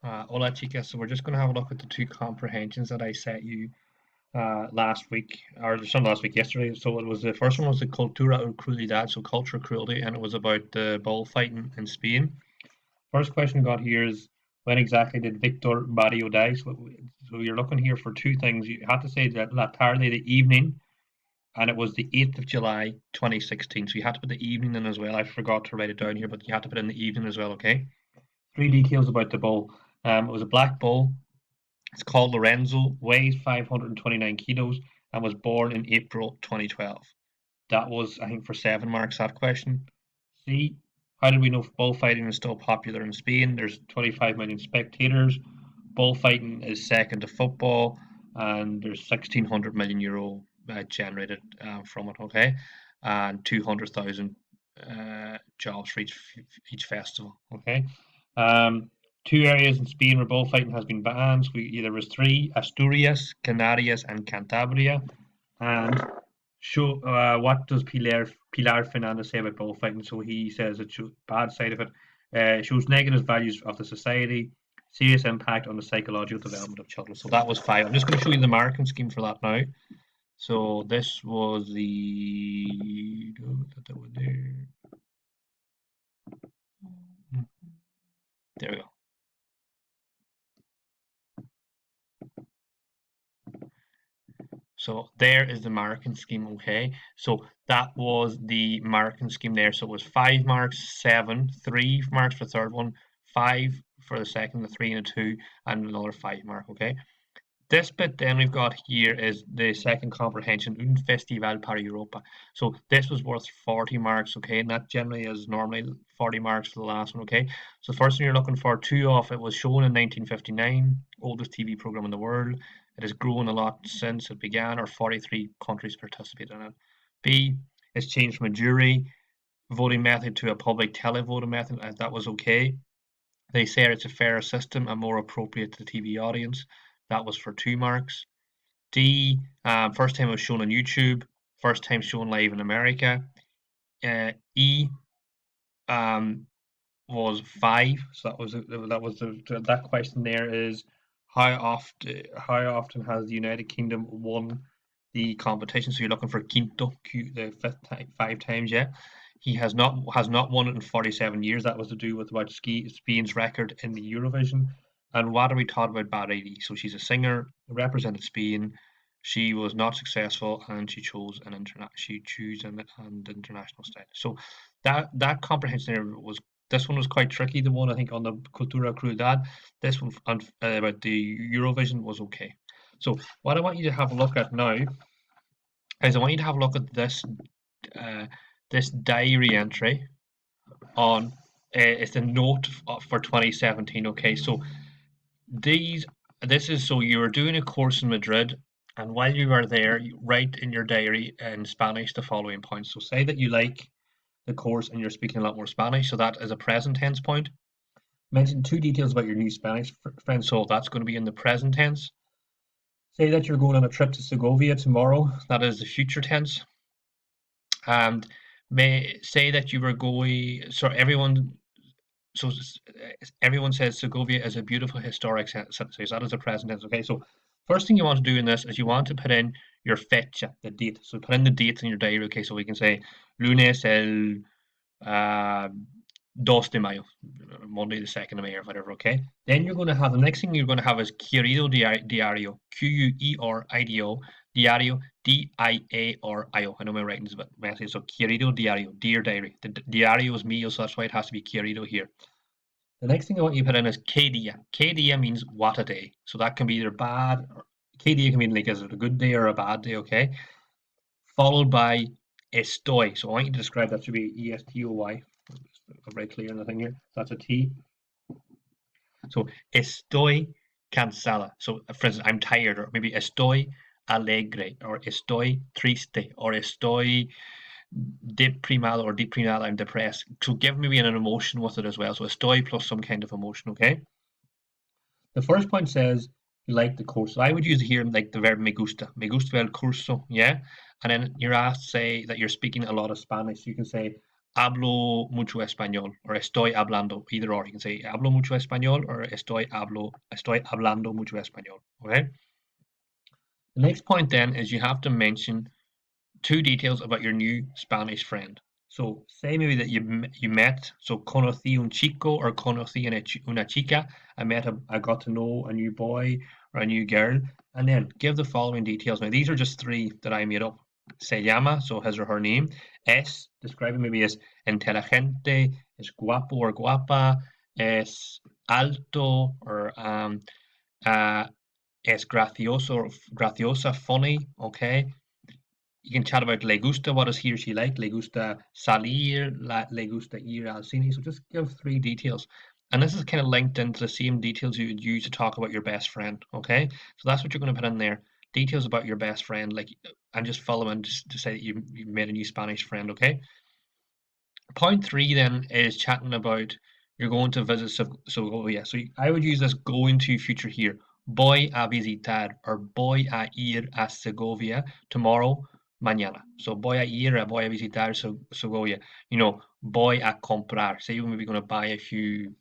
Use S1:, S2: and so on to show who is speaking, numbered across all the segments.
S1: Hola, chicas. So we're just going to have a look at the two comprehensions that I set you last week, or not last week, yesterday. So it was the first one was the Cultura o Crueldad, so culture cruelty, and it was about the bullfighting in Spain. First question got here is when exactly did Victor Barrio die? So you're looking here for two things. You have to say that La Tarde, the evening, and it was the 8th of July, 2016. So you had to put the evening in as well. I forgot to write it down here, but you had to put in the evening as well, okay? Three details about the bull. It was a black bull. It's called Lorenzo, weighs 529 kilos, and was born in April 2012. That was, I think, for 7 marks, that question. C. How did we know bullfighting is still popular in Spain? There's 25 million spectators. Bullfighting is second to football, and there's 1,600 million euro generated from it, okay? And 200,000 jobs for each festival, okay? Um, Two areas in Spain where bullfighting has been banned. There was three: Asturias, Canarias, and Cantabria. And what does Pilar Fernandez say about bullfighting? So he says it's bad side of it. Shows negative values of the society, serious impact on the psychological development of children. So that was five. I'm just going to show you the marking scheme for that now. So this was there we go. So there is the marking scheme, okay? So that was the marking scheme there. So it was 5 marks, 7, 3 marks for the third one, 5 for the second, the 3 and a 2, and another 5 mark, okay? This bit then we've got here is the second comprehension, Un Festival para Europa. So this was worth 40 marks, okay? And that generally is normally 40 marks for the last one, okay? So the first one you're looking for, two off, it was shown in 1959, oldest TV program in the world. It has grown a lot since it began, or 43 countries participate in it. B, it's changed from a jury voting method to a public televoting method. That was okay. They said it's a fairer system and more appropriate to the TV audience. That was for 2 marks. D, first time it was shown on YouTube. First time shown live in America. E was 5. So that question there is how often has the United Kingdom won the competition? So you're looking for quinto, the fifth time, 5 times. Yeah, he has not won it in 47 years. That was to do with about Spain's record in the Eurovision. And what are we taught about Baredi? So she's a singer, represented Spain. She was not successful, and she chose an international status. So that comprehension there was this one was quite tricky. The one I think on the Cultura Crueldad. This one about the Eurovision was okay. So what I want you to have a look at now is I want you to have a look at uh, this diary entry on it's the note for 2017. Okay, so these this is so you were doing a course in Madrid, and while you are there, you write in your diary in Spanish the following points. So say that you like the course and you're speaking a lot more Spanish, so that is a present tense point. Mention two details about your new Spanish friend, so that's going to be in the present tense. Say that you're going on a trip to Segovia tomorrow, that is the future tense. And may say that you were going, so everyone says Segovia is a beautiful historic city, so that is the present tense. Okay, so first thing you want to do in this is you want to put in your fecha, the date. So put in the dates in your diary. Okay, so we can say lunes el uh, 2 de mayo, Monday the 2nd of May or whatever, okay? Then you're going to have, the next thing you're going to have is Querido Diario, Querido, Diario, Diario. I know my writing is a bit messy, so Querido Diario, Dear Diary. The Diario is me, so that's why it has to be Querido here. The next thing I want you to put in is Que dia. Que dia means what a day. So that can be either bad, or Que dia can mean like is it a good day or a bad day, okay? Followed by estoy. So I want you to describe that to be ESTOY. Very clear in the thing here. That's a T. So estoy cansada. So for instance, I'm tired, or maybe estoy alegre, or estoy triste, or estoy deprimado or deprimada, I'm depressed. So give me an emotion with it as well. So estoy plus some kind of emotion, okay? The first point says you like the course. So I would use here like the verb me gusta. Me gusta el curso, yeah? And then you're asked to say that you're speaking a lot of Spanish. You can say hablo mucho español, or estoy hablando, either or. You can say hablo mucho español or estoy hablando mucho español. Okay. The next point then is you have to mention two details about your new Spanish friend. So say maybe that you met, so conocí un chico or conocí una chica. I got to know a new boy or a new girl, and then give the following details. Now these are just three that I made up. Se llama, so his or her name. Es, describing maybe as inteligente, es guapo or guapa, es alto or uh, es gracioso or graciosa, funny, okay? You can chat about le gusta, what does he or she like? Le gusta salir, le gusta ir al cine. So just give three details. And this is kind of linked into the same details you would use to talk about your best friend. Okay. So that's what you're going to put in there. Details about your best friend, like, and just fill them in just to say that you made a new Spanish friend. Okay. Point three then is chatting about you're going to visit. Oh yeah. So I would use this going to future here. Voy a visitar or voy a ir a Segovia tomorrow, mañana. So voy a visitar Segovia. Voy a comprar. Say you're maybe going to buy a few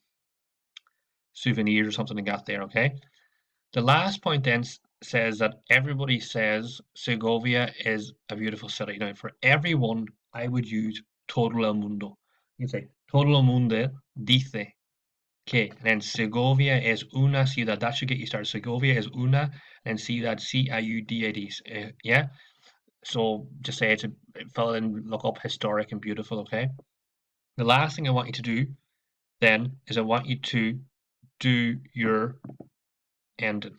S1: souvenirs or something like that there, okay? The last point then says that everybody says Segovia is a beautiful city. Now, for everyone, I would use todo el mundo. You can say todo el mundo dice que, and then Segovia es una ciudad. That should get you started. Segovia is una, and ciudad, ciudad. Yeah. So just say it's fill in, look up historic and beautiful. Okay. The last thing I want you to do then is I want you to do your ending.